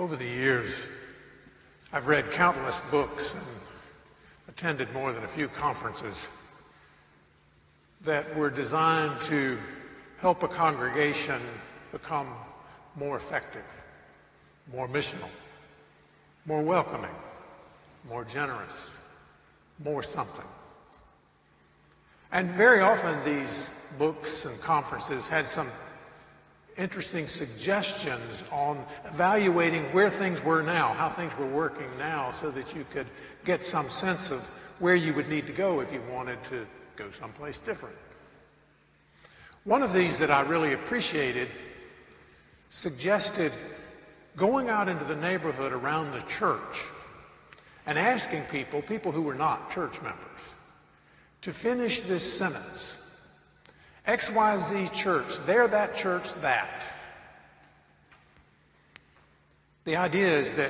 Over the years, I've read countless books and attended more than a few conferences that were designed to help a congregation become more effective, more missional, more welcoming, more generous, more something. And very often these books and conferences had some interesting suggestions on evaluating where things were now, how things were working now, so that you could get some sense of where you would need to go if you wanted to go someplace different. One of these that I really appreciated suggested going out into the neighborhood around the church and asking people who were not church members, to finish this sentence. XYZ church, they're that church that. The idea is that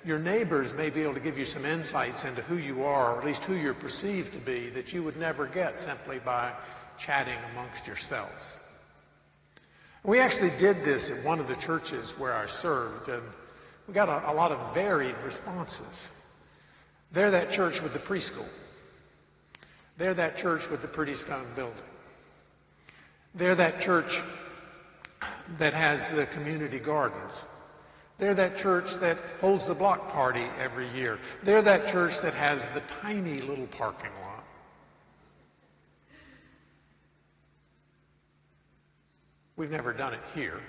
your neighbors may be able to give you some insights into who you are, or at least who you're perceived to be, that you would never get simply by chatting amongst yourselves. We actually did this at one of the churches where I served, and we got a lot of varied responses. They're that church with the preschool. They're that church with the pretty stone building. They're that church that has the community gardens. They're that church that holds the block party every year. They're that church that has the tiny little parking lot. We've never done it here,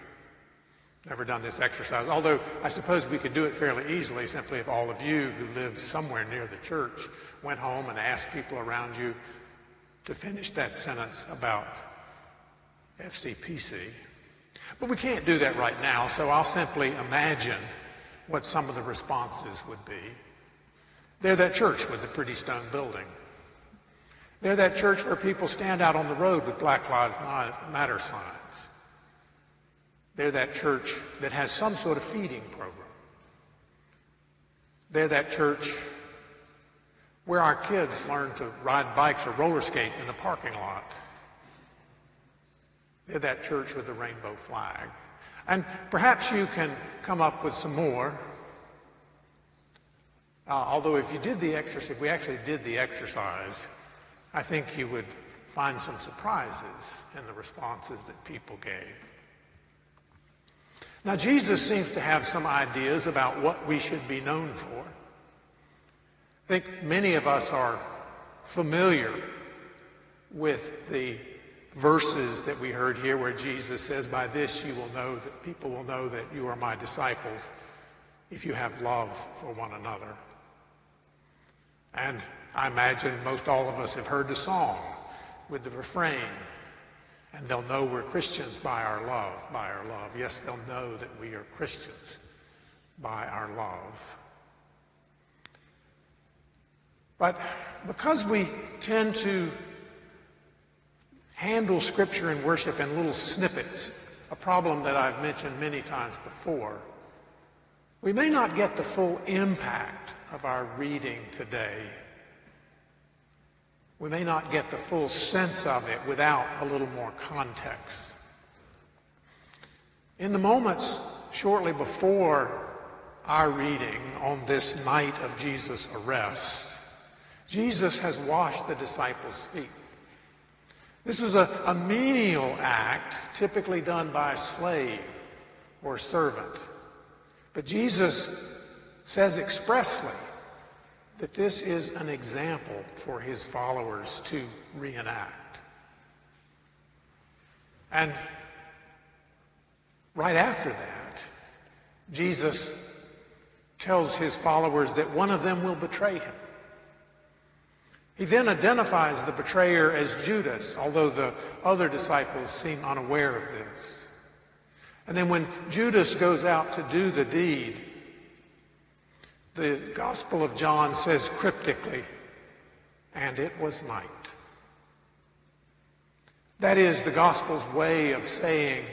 never done this exercise, although I suppose we could do it fairly easily simply if all of you who live somewhere near the church went home and asked people around you to finish that sentence about FCPC. But we can't do that right now, so I'll simply imagine what some of the responses would be. They're that church with the pretty stone building. They're that church where people stand out on the road with Black Lives Matter signs. They're that church that has some sort of feeding program. They're that church where our kids learn to ride bikes or roller skates in the parking lot. They're that church with the rainbow flag. And perhaps you can come up with some more. Although if we actually did the exercise, I think you would find some surprises in the responses that people gave. Now, Jesus seems to have some ideas about what we should be known for. I think many of us are familiar with the verses that we heard here where Jesus says, "By this you will know that people will know that you are my disciples if you have love for one another." And I imagine most all of us have heard the song with the refrain, "And they'll know we're Christians by our love, by our love." Yes, they'll know that we are Christians by our love. But because we tend to handle Scripture and worship in little snippets, a problem that I've mentioned many times before, we may not get the full impact of our reading today. We may not get the full sense of it without a little more context. In the moments shortly before our reading on this night of Jesus' arrest, Jesus has washed the disciples' feet. This was a menial act typically done by a slave or servant. But Jesus says expressly that this is an example for his followers to reenact. And right after that, Jesus tells his followers that one of them will betray him. He then identifies the betrayer as Judas, although the other disciples seem unaware of this. And then when Judas goes out to do the deed, the Gospel of John says cryptically, "And it was night." That is the Gospel's way of saying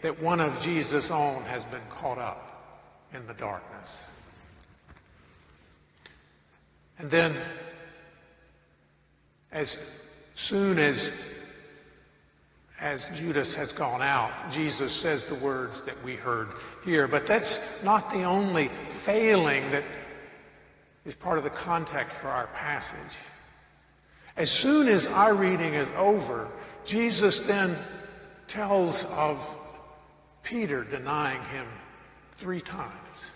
that one of Jesus' own has been caught up in the darkness. And then, as soon as as Judas has gone out, Jesus says the words that we heard here. But that's not the only failing that is part of the context for our passage. As soon as our reading is over, Jesus then tells of Peter denying him 3 times.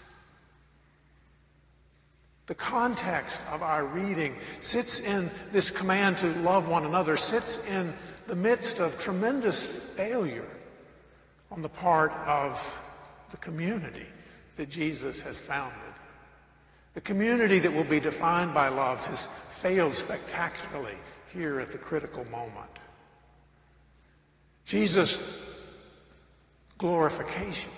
The context of our reading sits in this command to love one another, sits in the midst of tremendous failure on the part of the community that Jesus has founded. The community that will be defined by love has failed spectacularly here at the critical moment. Jesus' glorification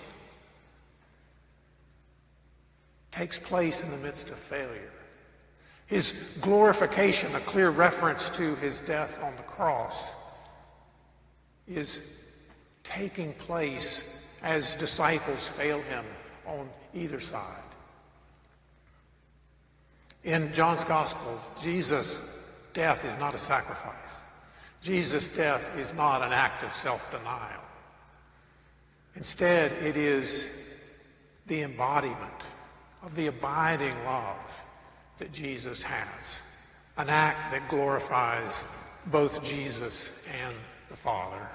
takes place in the midst of failure. His glorification, a clear reference to his death on the cross, is taking place as disciples fail him on either side. In John's Gospel, Jesus' death is not a sacrifice. Jesus' death is not an act of self-denial. Instead, it is the embodiment of the abiding love that Jesus has, an act that glorifies both Jesus and the Father.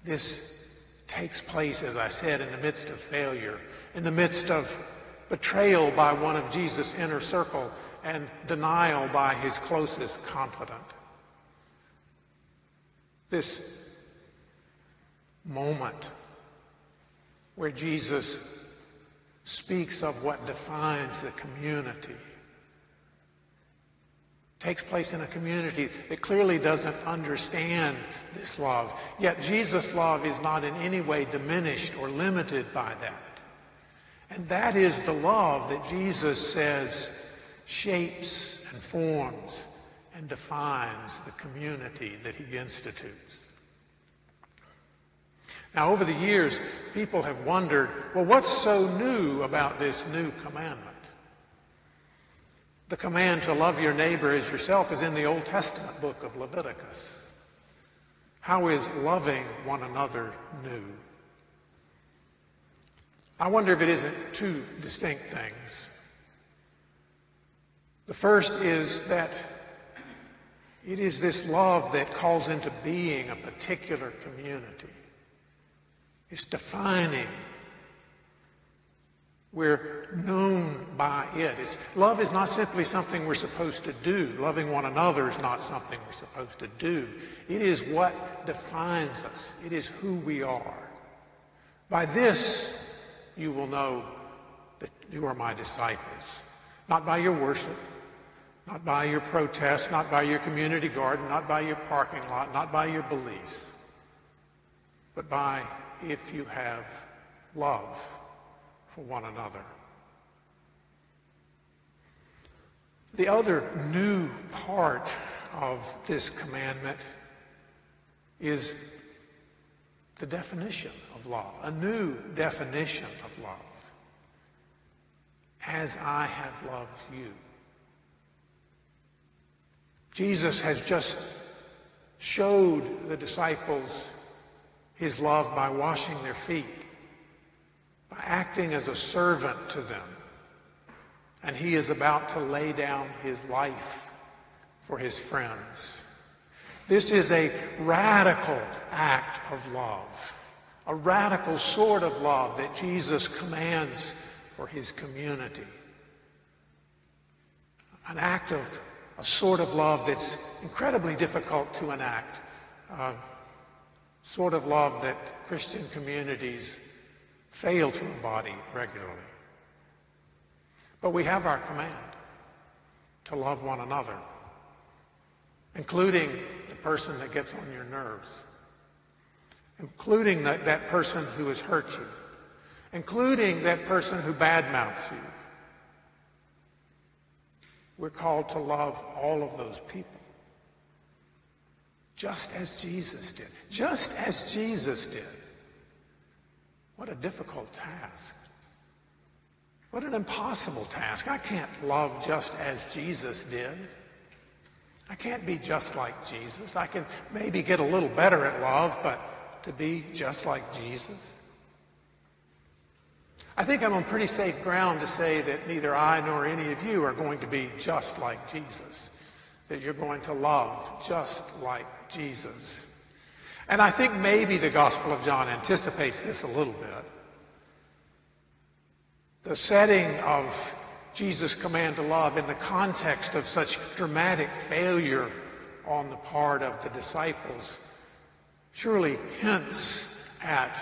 This takes place, as I said, in the midst of failure, in the midst of betrayal by one of Jesus' inner circle and denial by his closest confidant. This moment where Jesus speaks of what defines the community takes place in a community that clearly doesn't understand this love. Yet Jesus' love is not in any way diminished or limited by that. And that is the love that Jesus says shapes and forms and defines the community that he institutes. Now, over the years, people have wondered, well, what's so new about this new commandment? The command to love your neighbor as yourself is in the Old Testament book of Leviticus. How is loving one another new? I wonder if it isn't 2 distinct things. The first is that it is this love that calls into being a particular community. It's defining. We're known by it. Love is not simply something we're supposed to do. Loving one another is not something we're supposed to do. It is what defines us. It is who we are. By this, you will know that you are my disciples. Not by your worship, not by your protests, not by your community garden, not by your parking lot, not by your beliefs, but by if you have love for one another. The other new part of this commandment is the definition of love, a new definition of love. As I have loved you. Jesus has just showed the disciples his love by washing their feet, by acting as a servant to them. And he is about to lay down his life for his friends. This is a radical act of love, a radical sort of love that Jesus commands for his community. An act of a sort of love that's incredibly difficult to enact, sort of love that Christian communities fail to embody regularly. But we have our command to love one another, including the person that gets on your nerves, including that person who has hurt you, including that person who badmouths you. We're called to love all of those people, just as Jesus did. Just as Jesus did. What a difficult task. What an impossible task. I can't love just as Jesus did. I can't be just like Jesus. I can maybe get a little better at love, but to be just like Jesus? I think I'm on pretty safe ground to say that neither I nor any of you are going to be just like Jesus, that you're going to love just like Jesus. And I think maybe the Gospel of John anticipates this a little bit. The setting of Jesus' command to love in the context of such dramatic failure on the part of the disciples surely hints at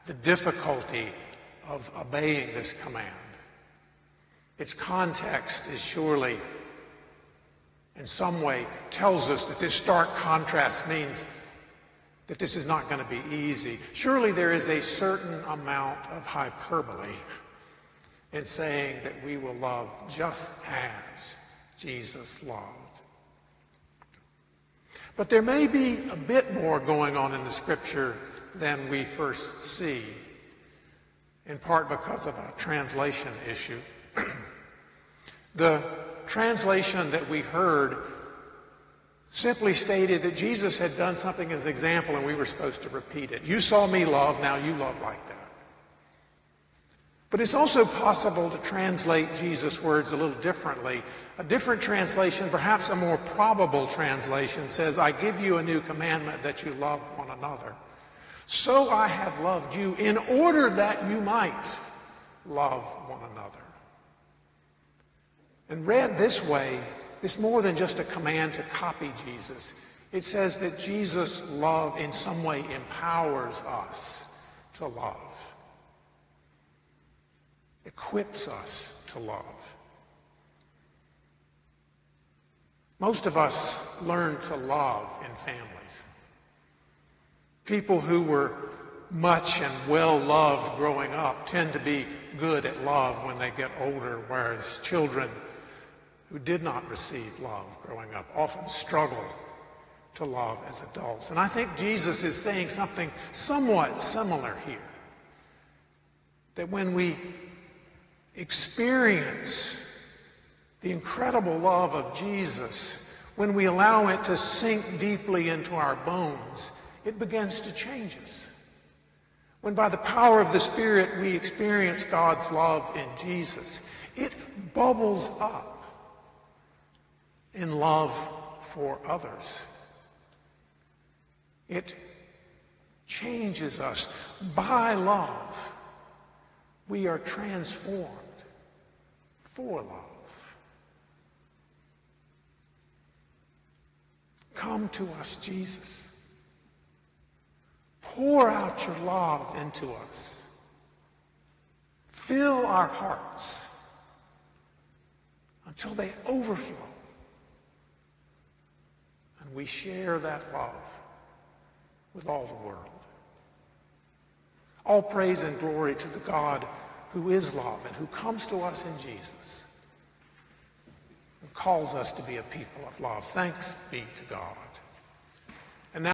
the difficulty of obeying this command. Its context is surely, in some way, tells us that this stark contrast means that this is not going to be easy. Surely there is a certain amount of hyperbole in saying that we will love just as Jesus loved. But there may be a bit more going on in the Scripture than we first see, in part because of a translation issue. The translation that we heard simply stated that Jesus had done something as an example and we were supposed to repeat it. You saw me love, now you love like that. But it's also possible to translate Jesus' words a little differently. A different translation, perhaps a more probable translation, says, I give you a new commandment that you love one another. So I have loved you in order that you might love one another. And read this way, it's more than just a command to copy Jesus. It says that Jesus' love in some way empowers us to love, equips us to love. Most of us learn to love in families. People who were much and well loved growing up tend to be good at love when they get older, whereas children who did not receive love growing up often struggle to love as adults. And I think Jesus is saying something somewhat similar here. That when we experience the incredible love of Jesus, when we allow it to sink deeply into our bones, it begins to change us. When by the power of the Spirit we experience God's love in Jesus, it bubbles up in love for others. It changes us. By love, we are transformed for love. Come to us, Jesus. Pour out your love into us. Fill our hearts until they overflow. And we share that love with all the world. All praise and glory to the God who is love and who comes to us in Jesus and calls us to be a people of love. Thanks be to God.